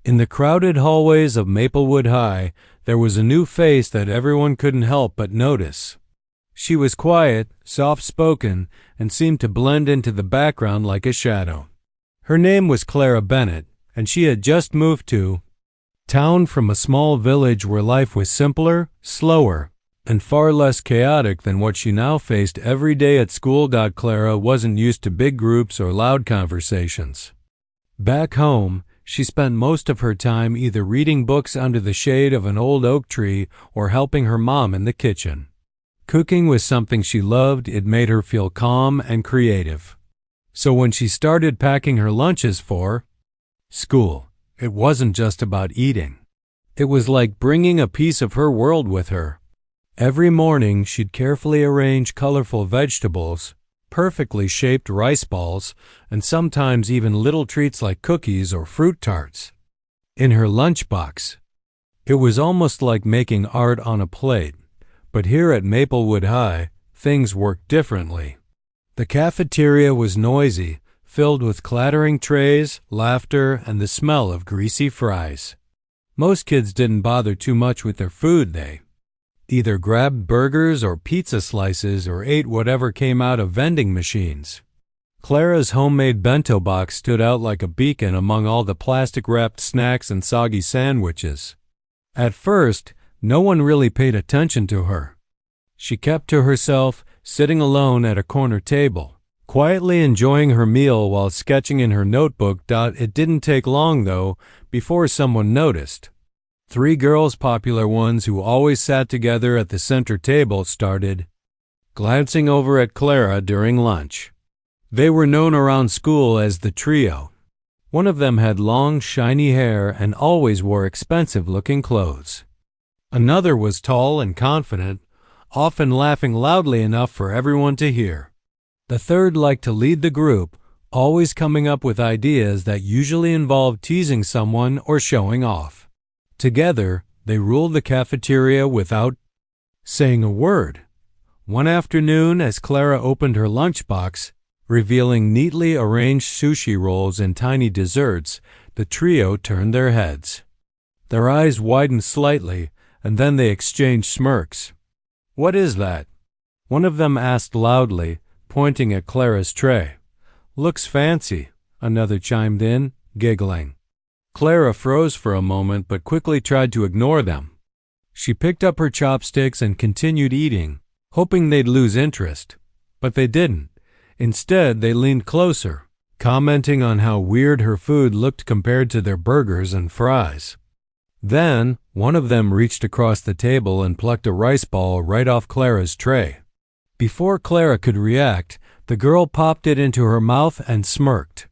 In the crowded hallways of Maplewood High, there was a new face that everyone couldn't help but notice. She was quiet, soft-spoken, and seemed to blend into the background like a shadow. Her name was Clara Bennett, and she had just moved to town from a small village where life was simpler, slower, and far less chaotic than what she now faced every day at school. Clara wasn't used to big groups or loud conversations. Back home, she spent most of her time either reading books under the shade of an old oak tree or helping her mom in the kitchen. Cooking was something she loved. It made her feel calm and creative. So when she started packing her lunches for school, it wasn't just about eating. It was like bringing a piece of her world with her. Every morning, she'd carefully arrange colorful vegetables, perfectly shaped rice balls, and sometimes even little treats like cookies or fruit tarts in her lunchbox. It was almost like making art on a plate. But here at Maplewood High, things worked differently. The cafeteria was noisy, filled with clattering trays, laughter, and the smell of greasy fries. Most kids didn't bother too much with their food. They either grabbed burgers or pizza slices or ate whatever came out of vending machines. Clara's homemade bento box stood out like a beacon among all the plastic-wrapped snacks and soggy sandwiches. At first, no one really paid attention to her. She kept to herself, sitting alone at a corner table, quietly enjoying her meal while sketching in her notebook. It didn't take long, though, before someone noticed. 3 girls, popular ones who always sat together at the center table, started glancing over at Clara during lunch. They were known around school as the trio. One of them had long, shiny hair and always wore expensive-looking clothes. Another was tall and confident, often laughing loudly enough for everyone to hear. The third liked to lead the group, always coming up with ideas that usually involved teasing someone or showing off. Together, they ruled the cafeteria without saying a word. One afternoon, as Clara opened her lunchbox, revealing neatly arranged sushi rolls and tiny desserts, the trio turned their heads. Their eyes widened slightly, and then they exchanged smirks. "What is that?" one of them asked loudly, pointing at Clara's tray. "Looks fancy," another chimed in, giggling. Clara froze for a moment but quickly tried to ignore them. She picked up her chopsticks and continued eating, hoping they'd lose interest. But they didn't. Instead, they leaned closer, commenting on how weird her food looked compared to their burgers and fries. Then, one of them reached across the table and plucked a rice ball right off Clara's tray. Before Clara could react, the girl popped it into her mouth and smirked.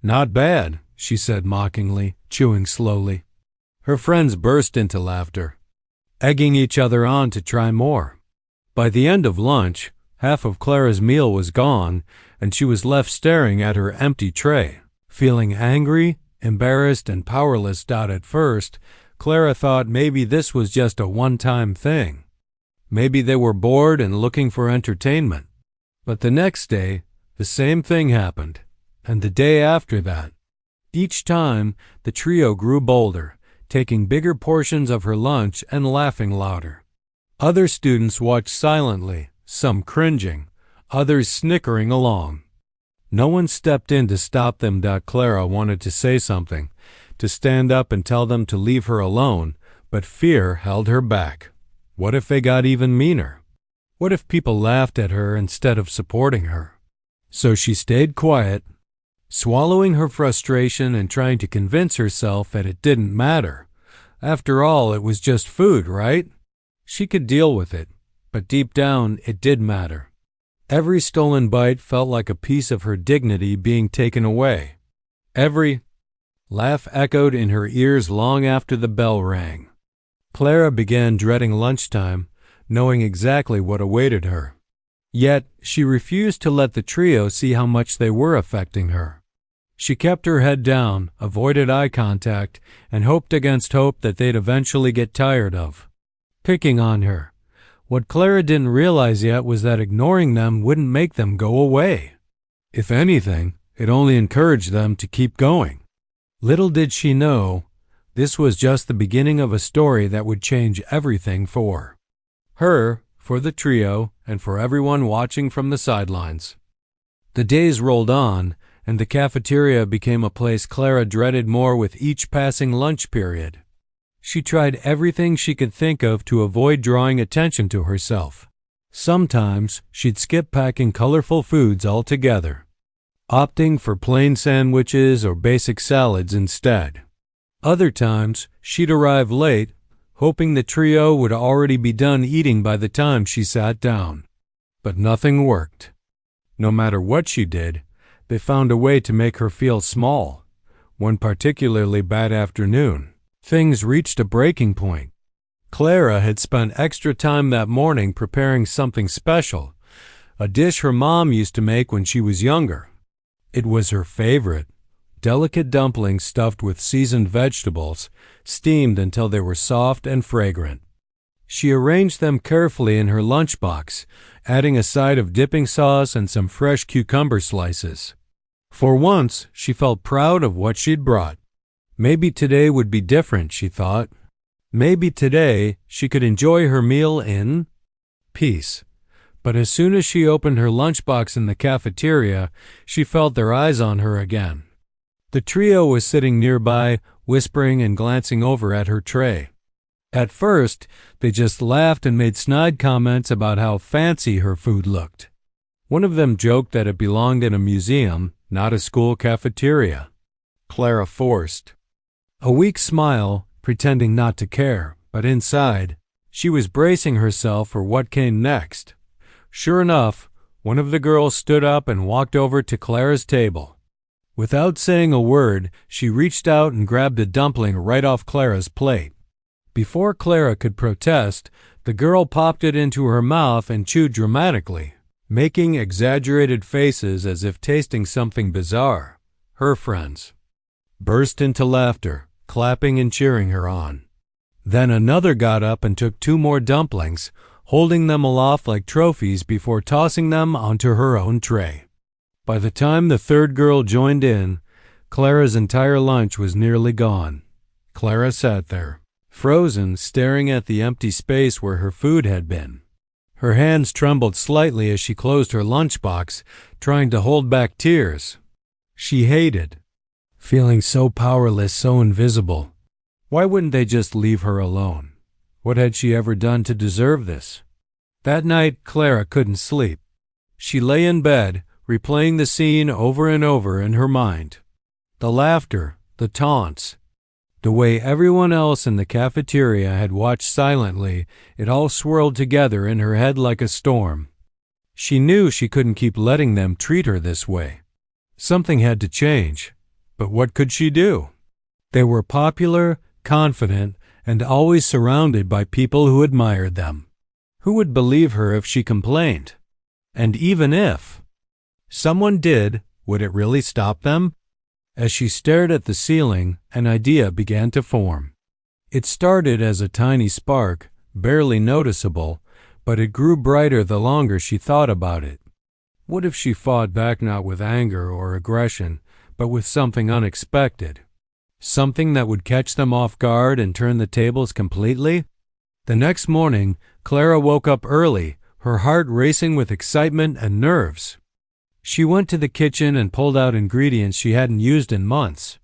"Not bad," she said mockingly, chewing slowly. Her friends burst into laughter, egging each other on to try more. By the end of lunch, half of Clara's meal was gone, and she was left staring at her empty tray, feeling angry, embarrassed, and powerless. At first, Clara thought maybe this was just a one-time thing. Maybe they were bored and looking for entertainment. But the next day, the same thing happened, and the day after that. Each time, the trio grew bolder, taking bigger portions of her lunch and laughing louder. Other students watched silently, some cringing, others snickering along. No one stepped in to stop them. Clara wanted to say something, to stand up and tell them to leave her alone, but fear held her back. What if they got even meaner? What if people laughed at her instead of supporting her? So she stayed quiet, swallowing her frustration and trying to convince herself that it didn't matter. After all, it was just food, right? She could deal with it, but deep down, it did matter. Every stolen bite felt like a piece of her dignity being taken away. Every laugh echoed in her ears long after the bell rang. Clara began dreading lunchtime, knowing exactly what awaited her. Yet, she refused to let the trio see how much they were affecting her. She kept her head down, avoided eye contact, and hoped against hope that they'd eventually get tired of picking on her. What Clara didn't realize yet was that ignoring them wouldn't make them go away. If anything, it only encouraged them to keep going. Little did she know, This was just the beginning of a story that would change everything for her, for the trio, and for everyone watching from the sidelines. The days rolled on, and the cafeteria became a place Clara dreaded more with each passing lunch period. She tried everything she could think of to avoid drawing attention to herself. Sometimes she'd skip packing colorful foods altogether, opting for plain sandwiches or basic salads instead. Other times, she'd arrive late, hoping the trio would already be done eating by the time she sat down. But nothing worked. No matter what she did, they found a way to make her feel small. One particularly bad afternoon, things reached a breaking point. Clara had spent extra time that morning preparing something special, a dish her mom used to make when she was younger. It was her favorite, delicate dumplings stuffed with seasoned vegetables, steamed until they were soft and fragrant. She arranged them carefully in her lunchbox, adding a side of dipping sauce and some fresh cucumber slices. For once, she felt proud of what she'd brought. Maybe today would be different, she thought. Maybe today she could enjoy her meal in peace. But as soon as she opened her lunchbox in the cafeteria, she felt their eyes on her again. The trio was sitting nearby, whispering and glancing over at her tray. At first, they just laughed and made snide comments about how fancy her food looked. One of them joked that it belonged in a museum, not a school cafeteria. Clara forced a weak smile, pretending not to care, but inside, she was bracing herself for what came next. Sure enough, one of the girls stood up and walked over to Clara's table. Without saying a word, she reached out and grabbed a dumpling right off Clara's plate. Before Clara could protest, the girl popped it into her mouth and chewed dramatically, making exaggerated faces as if tasting something bizarre. Her friends burst into laughter, clapping and cheering her on. Then another got up and took 2 more dumplings, holding them aloft like trophies before tossing them onto her own tray. By the time the third girl joined in, Clara's entire lunch was nearly gone. Clara sat there, frozen, staring at the empty space where her food had been. Her hands trembled slightly as she closed her lunchbox, trying to hold back tears. She hated feeling so powerless, so invisible. Why wouldn't they just leave her alone? What had she ever done to deserve this? That night, Clara couldn't sleep. She lay in bed, replaying the scene over and over in her mind. The laughter, the taunts, the way everyone else in the cafeteria had watched silently, it all swirled together in her head like a storm. She knew she couldn't keep letting them treat her this way. Something had to change, but what could she do? They were popular, confident, and always surrounded by people who admired them. Who would believe her if she complained? And even if someone did, would it really stop them? As she stared at the ceiling, an idea began to form. It started as a tiny spark, barely noticeable, but it grew brighter the longer she thought about it. What if she fought back not with anger or aggression, but with something unexpected? Something that would catch them off guard and turn the tables completely? The next morning, Clara woke up early, her heart racing with excitement and nerves. She went to the kitchen and pulled out ingredients she hadn't used in months.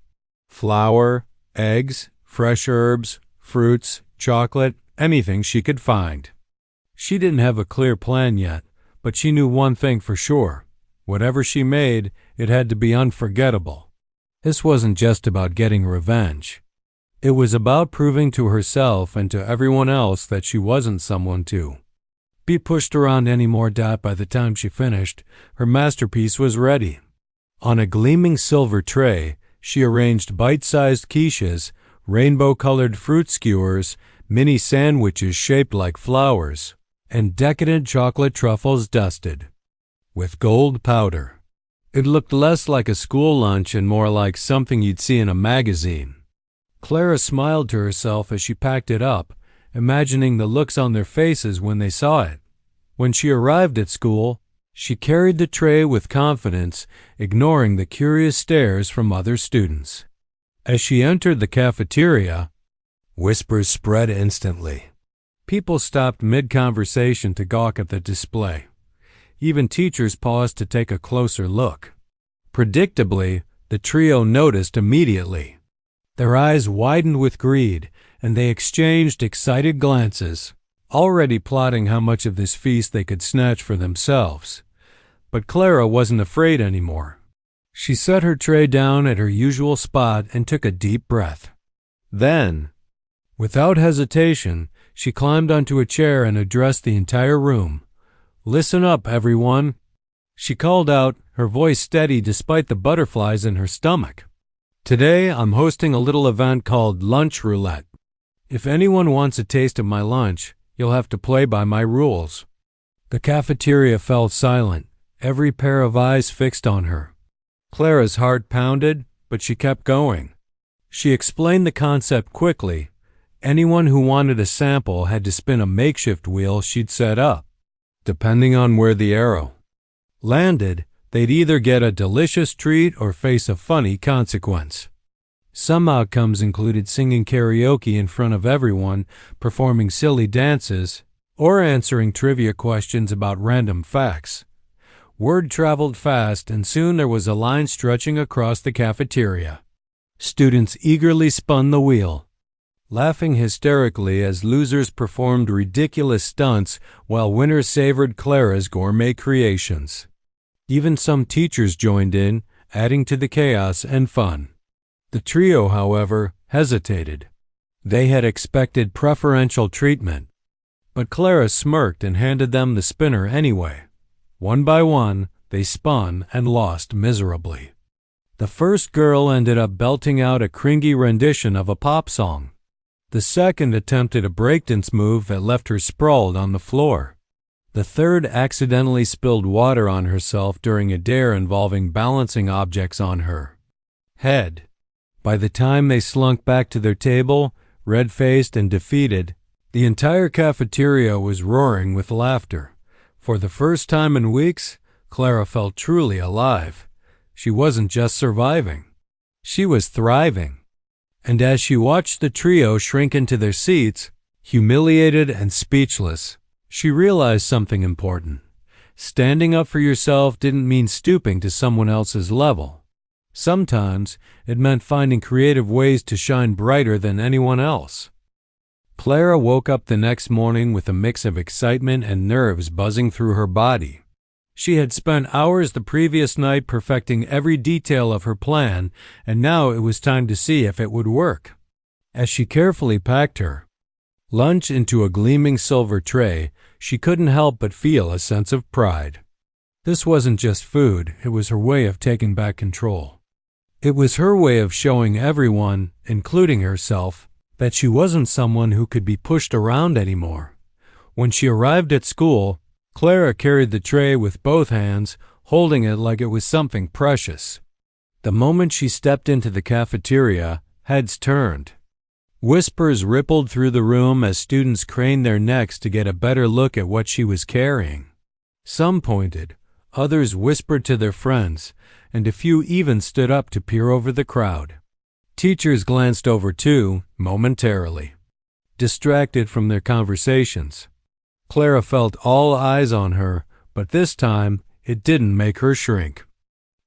Flour, eggs, fresh herbs, fruits, chocolate, anything she could find. She didn't have a clear plan yet, but she knew one thing for sure. Whatever she made, it had to be unforgettable. This wasn't just about getting revenge. It was about proving to herself and to everyone else that she wasn't someone to be pushed around anymore. By the time she finished, her masterpiece was ready. On a gleaming silver tray, she arranged bite-sized quiches, rainbow-colored fruit skewers, mini sandwiches shaped like flowers, and decadent chocolate truffles dusted with gold powder. It looked less like a school lunch and more like something you'd see in a magazine. Clara smiled to herself as she packed it up, imagining the looks on their faces when they saw it. When she arrived at school, she carried the tray with confidence, ignoring the curious stares from other students. As she entered the cafeteria, whispers spread instantly. People stopped mid-conversation to gawk at the display. Even teachers paused to take a closer look. Predictably, the trio noticed immediately. Their eyes widened with greed, and they exchanged excited glances, already plotting how much of this feast they could snatch for themselves. But Clara wasn't afraid anymore. She set her tray down at her usual spot and took a deep breath. Then, without hesitation, she climbed onto a chair and addressed the entire room. "Listen up, everyone," she called out, her voice steady despite the butterflies in her stomach. "Today, I'm hosting a little event called Lunch Roulette. If anyone wants a taste of my lunch, you'll have to play by my rules." The cafeteria fell silent, every pair of eyes fixed on her. Clara's heart pounded, but she kept going. She explained the concept quickly. Anyone who wanted a sample had to spin a makeshift wheel she'd set up. Depending on where the arrow landed, they'd either get a delicious treat or face a funny consequence. Some outcomes included singing karaoke in front of everyone, performing silly dances, or answering trivia questions about random facts. Word traveled fast, and soon there was a line stretching across the cafeteria. Students eagerly spun the wheel, laughing hysterically as losers performed ridiculous stunts while winners savored Clara's gourmet creations. Even some teachers joined in, adding to the chaos and fun. The trio, however, hesitated. They had expected preferential treatment, but Clara smirked and handed them the spinner anyway. One by one, they spun and lost miserably. The first girl ended up belting out a cringy rendition of a pop song. The second attempted a breakdance move that left her sprawled on the floor. The third accidentally spilled water on herself during a dare involving balancing objects on her head. By the time they slunk back to their table, red-faced and defeated, the entire cafeteria was roaring with laughter. For the first time in weeks, Clara felt truly alive. She wasn't just surviving. She was thriving. And as she watched the trio shrink into their seats, humiliated and speechless, she realized something important. Standing up for yourself didn't mean stooping to someone else's level. Sometimes it meant finding creative ways to shine brighter than anyone else. Clara woke up the next morning with a mix of excitement and nerves buzzing through her body. She had spent hours the previous night perfecting every detail of her plan, and now it was time to see if it would work. As she carefully packed her lunch into a gleaming silver tray, she couldn't help but feel a sense of pride. This wasn't just food, it was her way of taking back control. It was her way of showing everyone, including herself, that she wasn't someone who could be pushed around anymore. When she arrived at school, Clara carried the tray with both hands, holding it like it was something precious. The moment she stepped into the cafeteria, heads turned. Whispers rippled through the room as students craned their necks to get a better look at what she was carrying. Some pointed, others whispered to their friends, and a few even stood up to peer over the crowd. Teachers glanced over too, momentarily, distracted from their conversations. Clara felt all eyes on her, but this time it didn't make her shrink.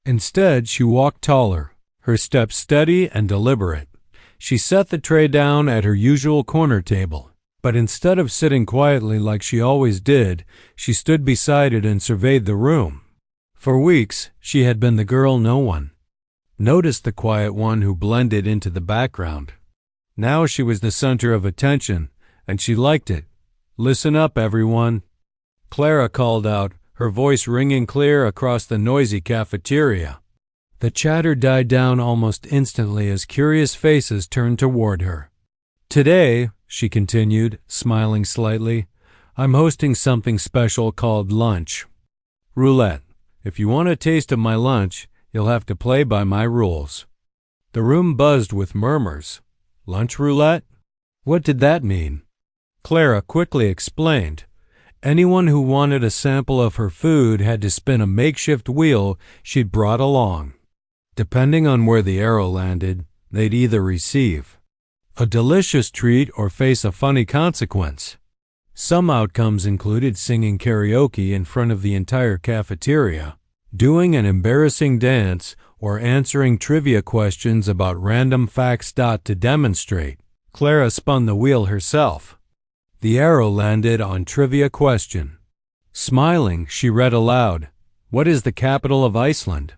Instead, she walked taller, her steps steady and deliberate. She set the tray down at her usual corner table, but instead of sitting quietly like she always did, she stood beside it and surveyed the room. For weeks, she had been the girl no one noticed, the quiet one who blended into the background. Now she was the center of attention, and she liked it. "Listen up, everyone," Clara called out, her voice ringing clear across the noisy cafeteria. The chatter died down almost instantly as curious faces turned toward her. "Today," she continued, smiling slightly, "I'm hosting something special called Lunch Roulette. If you want a taste of my lunch, you'll have to play by my rules." The room buzzed with murmurs. Lunch roulette? What did that mean? Clara quickly explained. Anyone who wanted a sample of her food had to spin a makeshift wheel she'd brought along. Depending on where the arrow landed, they'd either receive a delicious treat or face a funny consequence. Some outcomes included singing karaoke in front of the entire cafeteria, doing an embarrassing dance, or answering trivia questions about random facts. To demonstrate, Clara spun the wheel herself. The arrow landed on trivia question. Smiling, she read aloud, "What is the capital of Iceland?"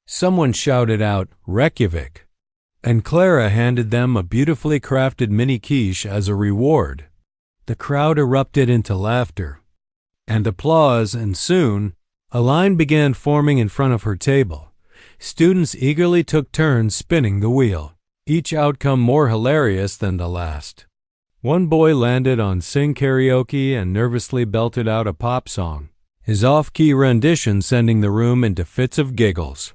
Someone shouted out, "Reykjavik," and Clara handed them a beautifully crafted mini quiche as a reward. The crowd erupted into laughter and applause, and soon a line began forming in front of her table. Students eagerly took turns spinning the wheel, each outcome more hilarious than the last. One boy landed on Sing Karaoke and nervously belted out a pop song, his off-key rendition sending the room into fits of giggles.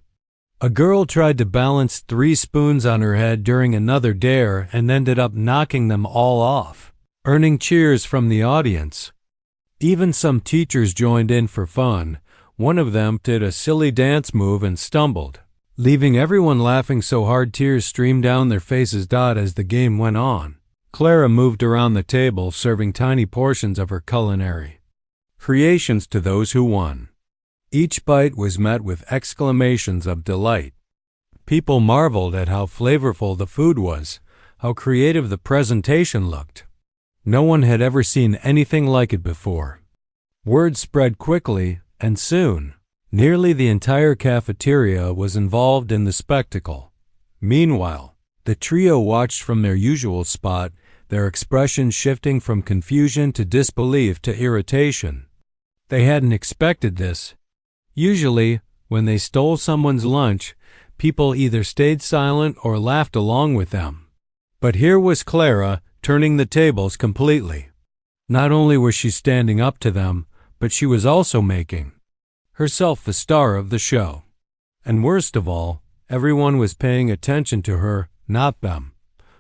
A girl tried to balance 3 spoons on her head during another dare and ended up knocking them all off, earning cheers from the audience. Even some teachers joined in for fun. One of them did a silly dance move and stumbled, leaving everyone laughing so hard tears streamed down their faces. As the game went on, Clara moved around the table serving tiny portions of her culinary creations to those who won. Each bite was met with exclamations of delight. People marveled at how flavorful the food was, how creative the presentation looked. No one had ever seen anything like it before. Word spread quickly, and soon, nearly the entire cafeteria was involved in the spectacle. Meanwhile, the trio watched from their usual spot, their expressions shifting from confusion to disbelief to irritation. They hadn't expected this. Usually, when they stole someone's lunch, people either stayed silent or laughed along with them. But here was Clara turning the tables completely. Not only was she standing up to them, but she was also making herself the star of the show. And worst of all, everyone was paying attention to her, not them.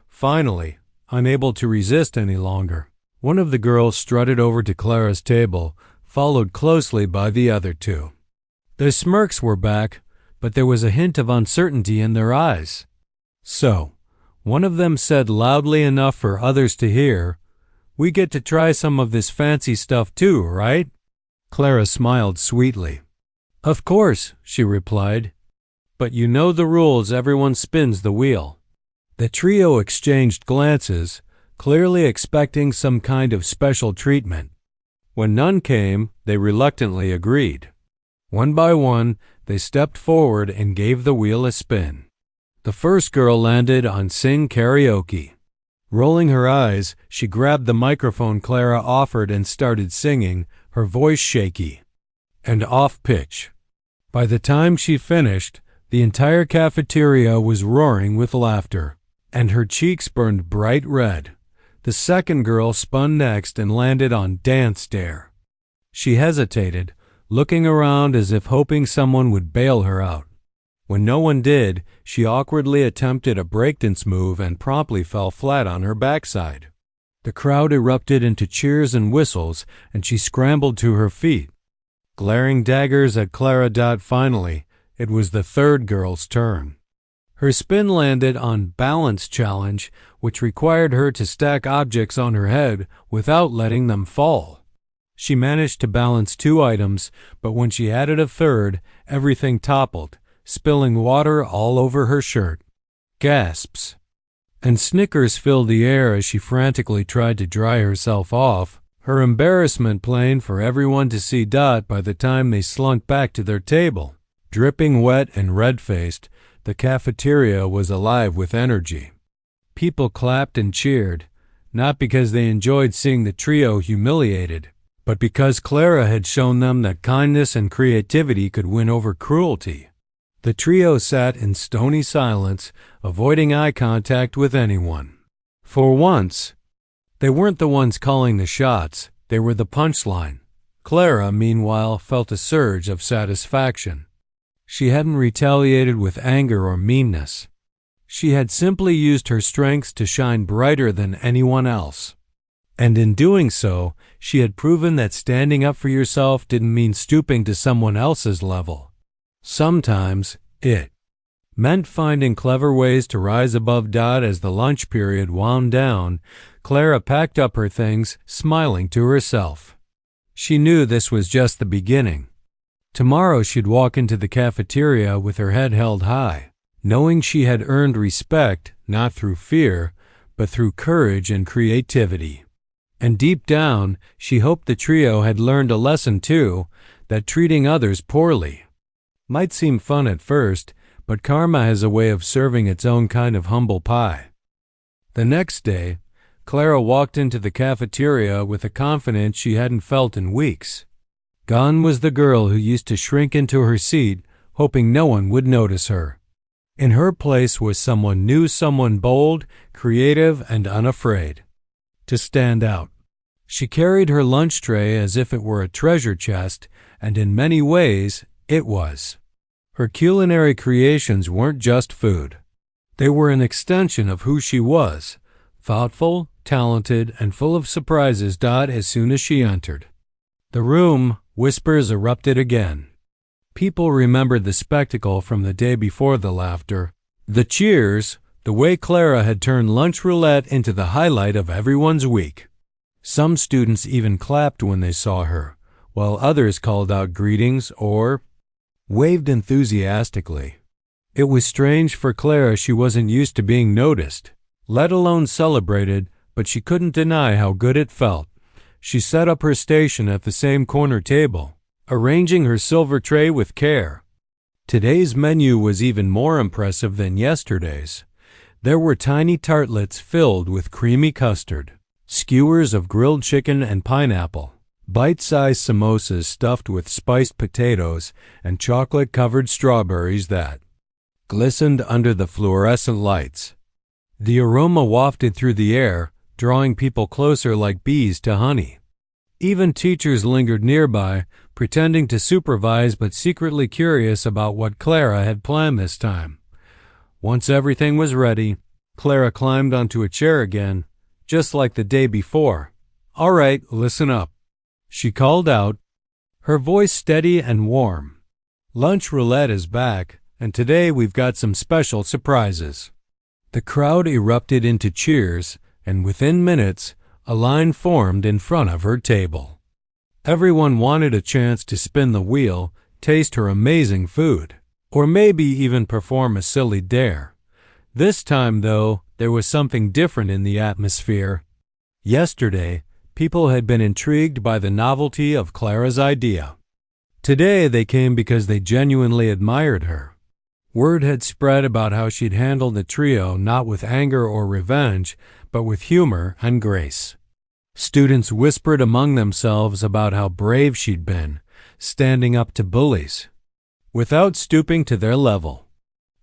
Finally, unable to resist any longer, one of the girls strutted over to Clara's table, followed closely by the other 2. Their smirks were back, but there was a hint of uncertainty in their eyes. So, one of them said loudly enough for others to hear, "We get to try some of this fancy stuff too, right?" Clara smiled sweetly. "Of course," she replied. "But you know the rules, everyone spins the wheel." The trio exchanged glances, clearly expecting some kind of special treatment. When none came, they reluctantly agreed. One by one, they stepped forward and gave the wheel a spin. The first girl landed on Sing Karaoke. Rolling her eyes, she grabbed the microphone Clara offered and started singing, her voice shaky and off-pitch. By the time she finished, the entire cafeteria was roaring with laughter, and her cheeks burned bright red. The second girl spun next and landed on Dance Dare. She hesitated, looking around as if hoping someone would bail her out. When no one did, she awkwardly attempted a breakdance move and promptly fell flat on her backside. The crowd erupted into cheers and whistles, and she scrambled to her feet, glaring daggers at Clara. Finally, it was the third girl's turn. Her spin landed on Balance Challenge, which required her to stack objects on her head without letting them fall. She managed to balance 2 items, but when she added a third, everything toppled, spilling water all over her shirt. Gasps and snickers filled the air as she frantically tried to dry herself off, her embarrassment plain for everyone to see. By the time they slunk back to their table, dripping wet and red-faced, the cafeteria was alive with energy. People clapped and cheered, not because they enjoyed seeing the trio humiliated, but because Clara had shown them that kindness and creativity could win over cruelty. The trio sat in stony silence, avoiding eye contact with anyone. For once, they weren't the ones calling the shots, they were the punchline. Clara, meanwhile, felt a surge of satisfaction. She hadn't retaliated with anger or meanness. She had simply used her strengths to shine brighter than anyone else. And in doing so, she had proven that standing up for yourself didn't mean stooping to someone else's level. Sometimes it meant finding clever ways to rise above Dot. As the lunch period wound down, Clara packed up her things, smiling to herself. She knew this was just the beginning. Tomorrow she'd walk into the cafeteria with her head held high, knowing she had earned respect not through fear, but through courage and creativity. And deep down, she hoped the trio had learned a lesson too, that treating others poorly might seem fun at first, but karma has a way of serving its own kind of humble pie. The next day, Clara walked into the cafeteria with a confidence she hadn't felt in weeks. Gone was the girl who used to shrink into her seat, hoping no one would notice her. In her place was someone new, someone bold, creative, and unafraid to stand out. She carried her lunch tray as if it were a treasure chest, and in many ways, it was. Her culinary creations weren't just food. They were an extension of who she was, thoughtful, talented, and full of surprises. As soon as she entered the room, whispers erupted again. People remembered the spectacle from the day before, the laughter, the cheers, the way Clara had turned lunch roulette into the highlight of everyone's week. Some students even clapped when they saw her, while others called out greetings or waved enthusiastically. It was strange for Clara. She wasn't used to being noticed, let alone celebrated, but she couldn't deny how good it felt. She set up her station at the same corner table, arranging her silver tray with care. Today's menu was even more impressive than yesterday's. There were tiny tartlets filled with creamy custard, skewers of grilled chicken and pineapple, bite-sized samosas stuffed with spiced potatoes, and chocolate-covered strawberries that glistened under the fluorescent lights. The aroma wafted through the air, drawing people closer like bees to honey. Even teachers lingered nearby, pretending to supervise but secretly curious about what Clara had planned this time. Once everything was ready, Clara climbed onto a chair again, just like the day before. "All right, listen up," she called out, her voice steady and warm. "Lunch roulette is back, and today we've got some special surprises." The crowd erupted into cheers, and within minutes, a line formed in front of her table. Everyone wanted a chance to spin the wheel, taste her amazing food, or maybe even perform a silly dare. This time, though, there was something different in the atmosphere. Yesterday, people had been intrigued by the novelty of Clara's idea. Today, they came because they genuinely admired her. Word had spread about how she'd handled the trio not with anger or revenge, but with humor and grace. Students whispered among themselves about how brave she'd been, standing up to bullies without stooping to their level.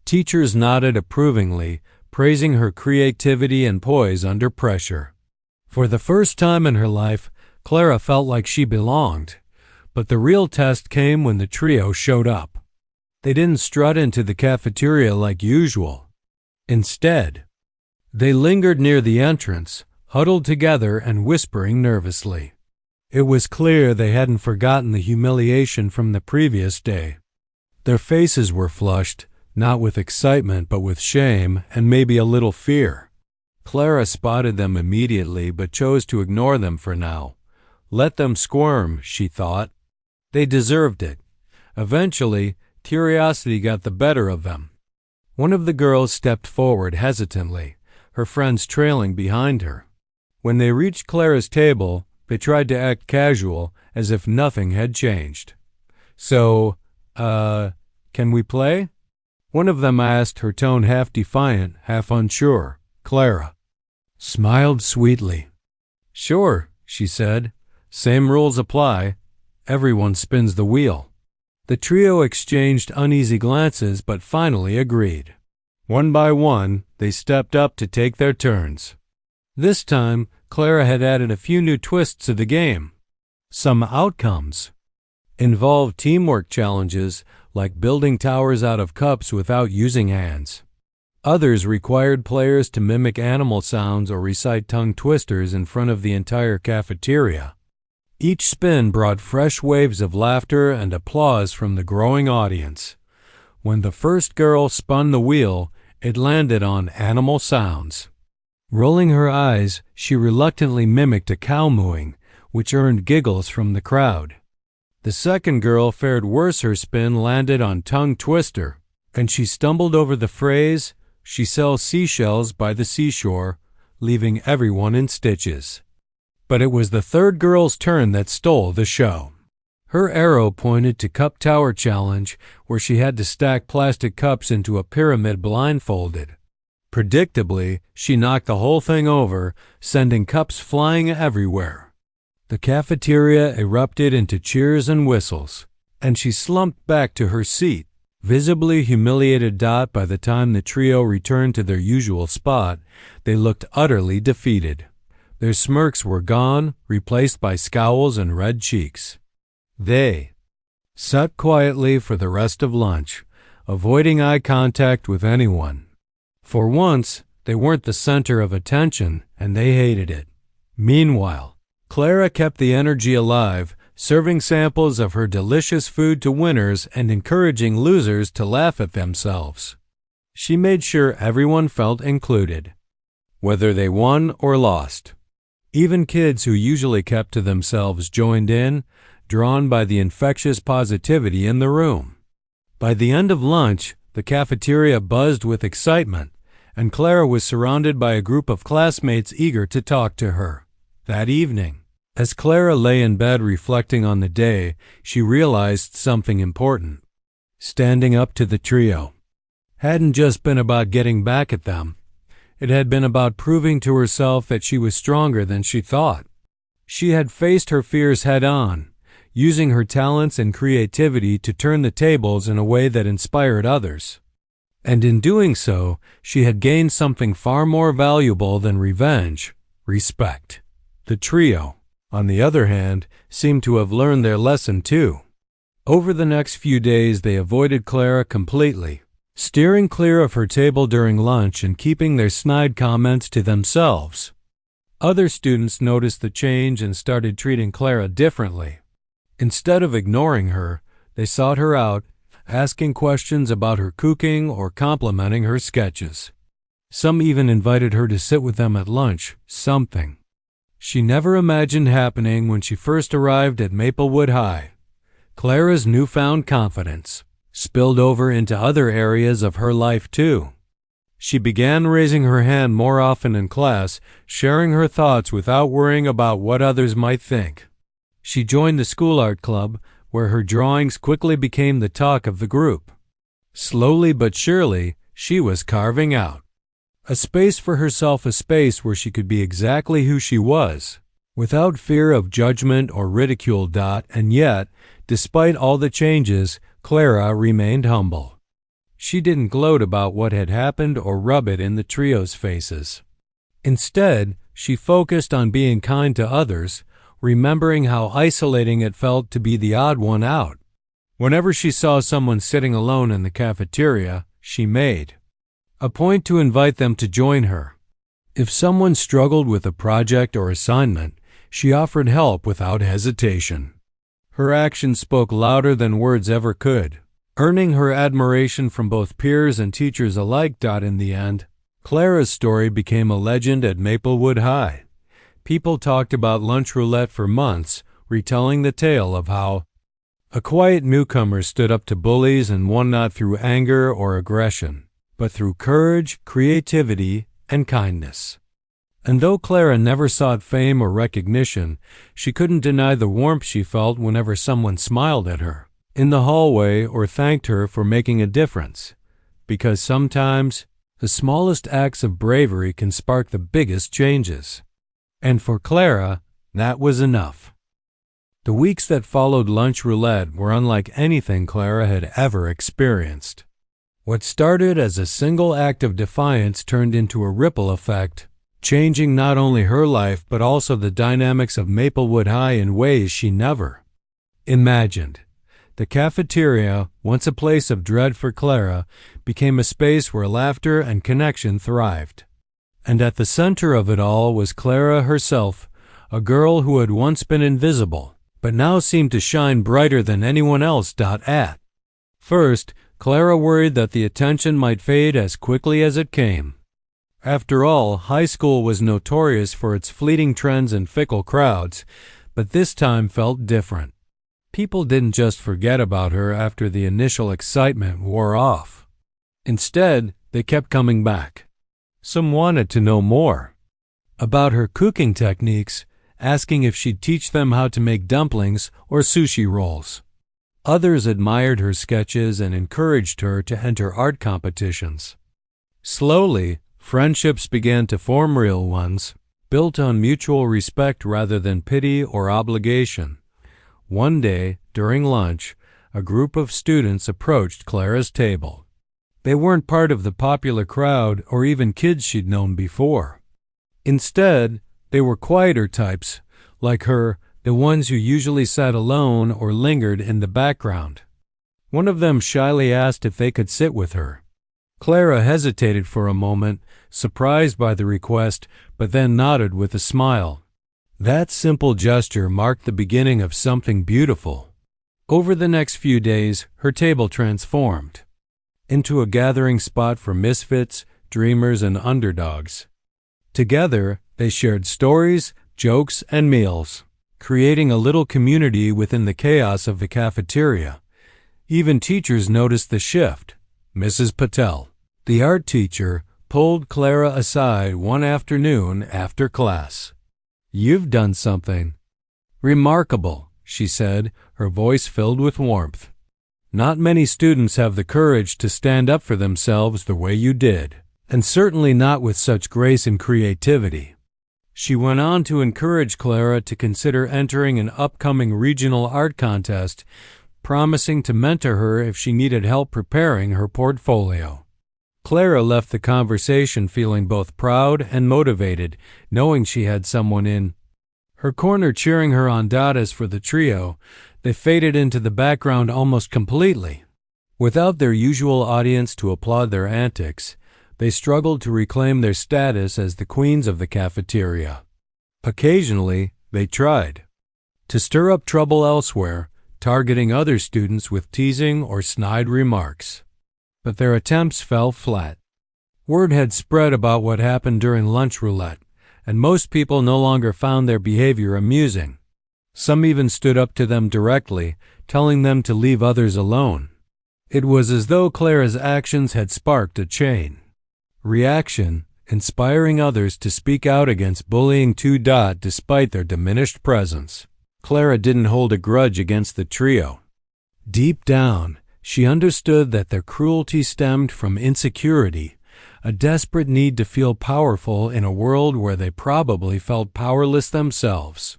Teachers nodded approvingly, praising her creativity and poise under pressure. For the first time in her life, Clara felt like she belonged, but the real test came when the trio showed up. They didn't strut into the cafeteria like usual. Instead, they lingered near the entrance, huddled together and whispering nervously. It was clear they hadn't forgotten the humiliation from the previous day. Their faces were flushed, not with excitement but with shame and maybe a little fear. Clara spotted them immediately but chose to ignore them for now. Let them squirm, she thought. They deserved it. Eventually, curiosity got the better of them. One of the girls stepped forward hesitantly, her friends trailing behind her. When they reached Clara's table, they tried to act casual, as if nothing had changed. "So, can we play?" One of them asked, her tone half defiant, half unsure. Clara smiled sweetly. "Sure," she said. "Same rules apply. Everyone spins the wheel." The trio exchanged uneasy glances but finally agreed. One by one, they stepped up to take their turns. This time, Clara had added a few new twists to the game. Some outcomes involved teamwork challenges, like building towers out of cups without using hands. Others required players to mimic animal sounds or recite tongue twisters in front of the entire cafeteria. Each spin brought fresh waves of laughter and applause from the growing audience. When the first girl spun the wheel, it landed on animal sounds. Rolling her eyes, she reluctantly mimicked a cow mooing, which earned giggles from the crowd. The second girl fared worse. Her spin landed on tongue twister, and she stumbled over the phrase, "She sells seashells by the seashore," leaving everyone in stitches. But it was the third girl's turn that stole the show. Her arrow pointed to Cup Tower Challenge, where she had to stack plastic cups into a pyramid blindfolded. Predictably, she knocked the whole thing over, sending cups flying everywhere. The cafeteria erupted into cheers and whistles, and she slumped back to her seat, visibly humiliated. By the time the trio returned to their usual spot, they looked utterly defeated. Their smirks were gone, replaced by scowls and red cheeks. They sat quietly for the rest of lunch, avoiding eye contact with anyone. For once, they weren't the center of attention, and they hated it. Meanwhile, Clara kept the energy alive, serving samples of her delicious food to winners and encouraging losers to laugh at themselves. She made sure everyone felt included, whether they won or lost. Even kids who usually kept to themselves joined in, drawn by the infectious positivity in the room. By the end of lunch, the cafeteria buzzed with excitement, and Clara was surrounded by a group of classmates eager to talk to her. That evening, as Clara lay in bed reflecting on the day, she realized something important. Standing up to the trio hadn't just been about getting back at them. It had been about proving to herself that she was stronger than she thought. She had faced her fears head-on, using her talents and creativity to turn the tables in a way that inspired others. And in doing so, she had gained something far more valuable than revenge: respect. The trio, on the other hand, seemed to have learned their lesson too. Over the next few days they avoided Clara completely, steering clear of her table during lunch and keeping their snide comments to themselves. Other students noticed the change and started treating Clara differently. Instead of ignoring her, they sought her out, asking questions about her cooking or complimenting her sketches. Some even invited her to sit with them at lunch, something she never imagined happening when she first arrived at Maplewood High. Clara's newfound confidence spilled over into other areas of her life too. She began raising her hand more often in class, sharing her thoughts without worrying about what others might think. She joined the school art club, where her drawings quickly became the talk of the group. Slowly but surely, she was carving out a space for herself, a space where she could be exactly who she was, without fear of judgment or ridicule. And yet, despite all the changes, Clara remained humble. She didn't gloat about what had happened or rub it in the trio's faces. Instead, she focused on being kind to others, remembering how isolating it felt to be the odd one out. Whenever she saw someone sitting alone in the cafeteria, she made a point to invite them to join her. If someone struggled with a project or assignment, she offered help without hesitation. Her actions spoke louder than words ever could, earning her admiration from both peers and teachers alike. In the end, Clara's story became a legend at Maplewood High. People talked about lunch roulette for months, retelling the tale of how a quiet newcomer stood up to bullies and won not through anger or aggression, but through courage, creativity, and kindness. And though Clara never sought fame or recognition, she couldn't deny the warmth she felt whenever someone smiled at her in the hallway or thanked her for making a difference, because sometimes the smallest acts of bravery can spark the biggest changes. And for Clara, that was enough. The weeks that followed lunch roulette were unlike anything Clara had ever experienced. What started as a single act of defiance turned into a ripple effect, changing not only her life but also the dynamics of Maplewood High in ways she never imagined. The cafeteria, once a place of dread for Clara, became a space where laughter and connection thrived. And at the center of it all was Clara herself, a girl who had once been invisible, but now seemed to shine brighter than anyone else. At first, Clara worried that the attention might fade as quickly as it came. After all, high school was notorious for its fleeting trends and fickle crowds, but this time felt different. People didn't just forget about her after the initial excitement wore off. Instead, they kept coming back. Some wanted to know more about her cooking techniques, asking if she'd teach them how to make dumplings or sushi rolls. Others admired her sketches and encouraged her to enter art competitions. Slowly, friendships began to form, real ones, built on mutual respect rather than pity or obligation. One day, during lunch, a group of students approached Clara's table. They weren't part of the popular crowd or even kids she'd known before. Instead, they were quieter types, like her, the ones who usually sat alone or lingered in the background. One of them shyly asked if they could sit with her. Clara hesitated for a moment, surprised by the request, but then nodded with a smile. That simple gesture marked the beginning of something beautiful. Over the next few days, her table transformed into a gathering spot for misfits, dreamers, and underdogs. Together, they shared stories, jokes, and meals, creating a little community within the chaos of the cafeteria. Even teachers noticed the shift. Mrs. Patel, the art teacher, pulled Clara aside one afternoon after class. "You've done something remarkable," she said, her voice filled with warmth. "Not many students have the courage to stand up for themselves the way you did, and certainly not with such grace and creativity." She went on to encourage Clara to consider entering an upcoming regional art contest, promising to mentor her if she needed help preparing her portfolio. Clara left the conversation feeling both proud and motivated, knowing she had someone in her corner cheering her on. As for the trio, they faded into the background almost completely. Without their usual audience to applaud their antics, they struggled to reclaim their status as the queens of the cafeteria. Occasionally, they tried to stir up trouble elsewhere, targeting other students with teasing or snide remarks. But their attempts fell flat. Word had spread about what happened during lunch roulette, and most people no longer found their behavior amusing. Some even stood up to them directly, telling them to leave others alone. It was as though Clara's actions had sparked a chain reaction, inspiring others to speak out against bullying too. Despite their diminished presence, Clara didn't hold a grudge against the trio. Deep down, she understood that their cruelty stemmed from insecurity, a desperate need to feel powerful in a world where they probably felt powerless themselves.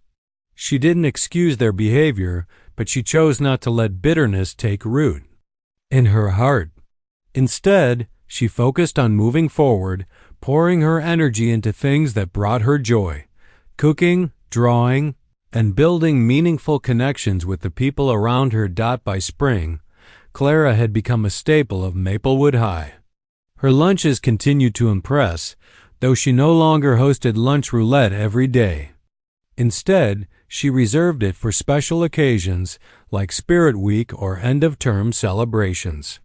She didn't excuse their behavior, but she chose not to let bitterness take root in her heart. Instead, she focused on moving forward, pouring her energy into things that brought her joy: cooking, drawing, and building meaningful connections with the people around her. By spring, Clara had become a staple of Maplewood High. Her lunches continued to impress, though she no longer hosted lunch roulette every day. Instead, she reserved it for special occasions like Spirit Week or end-of-term celebrations.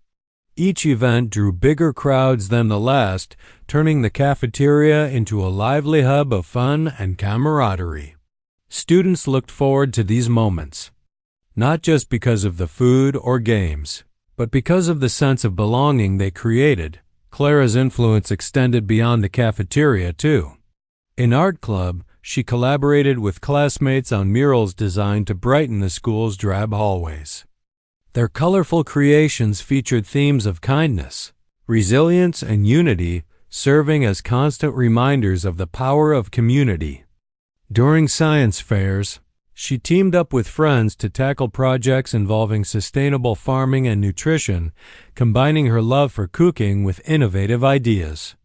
Each event drew bigger crowds than the last, turning the cafeteria into a lively hub of fun and camaraderie. Students looked forward to these moments, not just because of the food or games, but because of the sense of belonging they created. Clara's influence extended beyond the cafeteria, too. In art club, she collaborated with classmates on murals designed to brighten the school's drab hallways. Their colorful creations featured themes of kindness, resilience, and unity, serving as constant reminders of the power of community. During science fairs, she teamed up with friends to tackle projects involving sustainable farming and nutrition, combining her love for cooking with innovative ideas.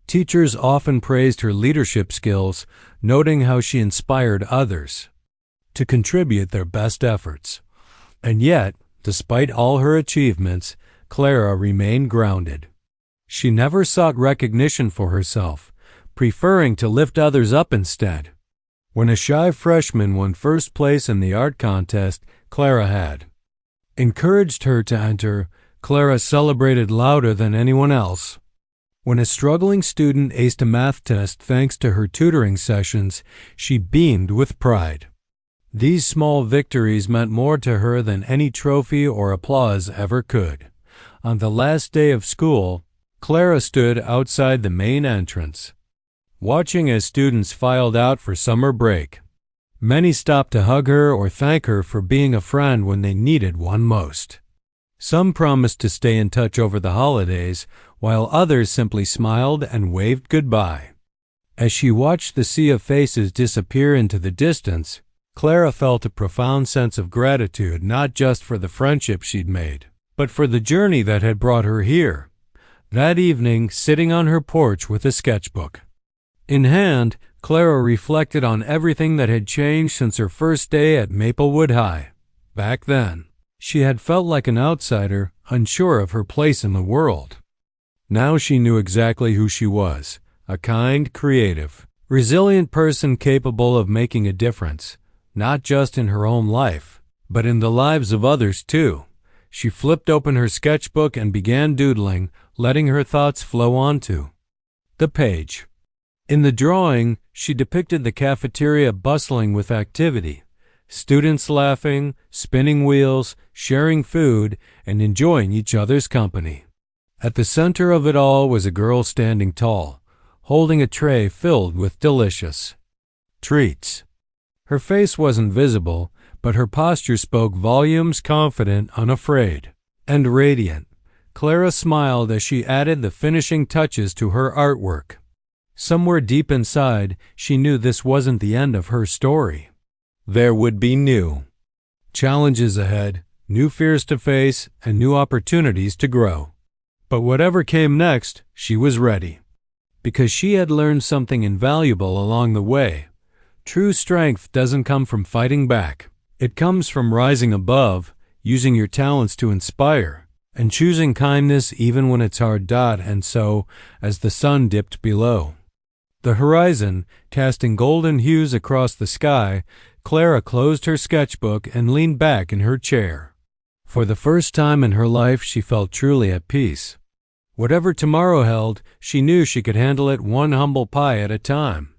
Teachers often praised her leadership skills, noting how she inspired others to contribute their best efforts. And yet, despite all her achievements, Clara remained grounded. She never sought recognition for herself, preferring to lift others up instead. When a shy freshman won first place in the art contest Clara had encouraged her to enter, Clara celebrated louder than anyone else. When a struggling student aced a math test thanks to her tutoring sessions, she beamed with pride. These small victories meant more to her than any trophy or applause ever could. On the last day of school, Clara stood outside the main entrance, watching as students filed out for summer break. Many stopped to hug her or thank her for being a friend when they needed one most. Some promised to stay in touch over the holidays, while others simply smiled and waved goodbye. As she watched the sea of faces disappear into the distance, Clara felt a profound sense of gratitude not just for the friendship she'd made, but for the journey that had brought her here. That evening, sitting on her porch with a sketchbook in hand, Clara reflected on everything that had changed since her first day at Maplewood High. Back then, she had felt like an outsider, unsure of her place in the world. Now she knew exactly who she was, a kind, creative, resilient person capable of making a difference, not just in her own life, but in the lives of others too. She flipped open her sketchbook and began doodling, letting her thoughts flow onto the page. In the drawing, she depicted the cafeteria bustling with activity. Students laughing, spinning wheels, sharing food, and enjoying each other's company. At the center of it all was a girl standing tall, holding a tray filled with delicious treats. Her face wasn't visible, but her posture spoke volumes, confident, unafraid, and radiant. Clara smiled as she added the finishing touches to her artwork. Somewhere deep inside, she knew this wasn't the end of her story. There would be new challenges ahead, new fears to face, and new opportunities to grow. But whatever came next, she was ready. Because she had learned something invaluable along the way. True strength doesn't come from fighting back. It comes from rising above, using your talents to inspire, and choosing kindness even when it's hard. And so, as the sun dipped below the horizon, casting golden hues across the sky, Clara closed her sketchbook and leaned back in her chair. For the first time in her life, she felt truly at peace. Whatever tomorrow held, she knew she could handle it one humble pie at a time.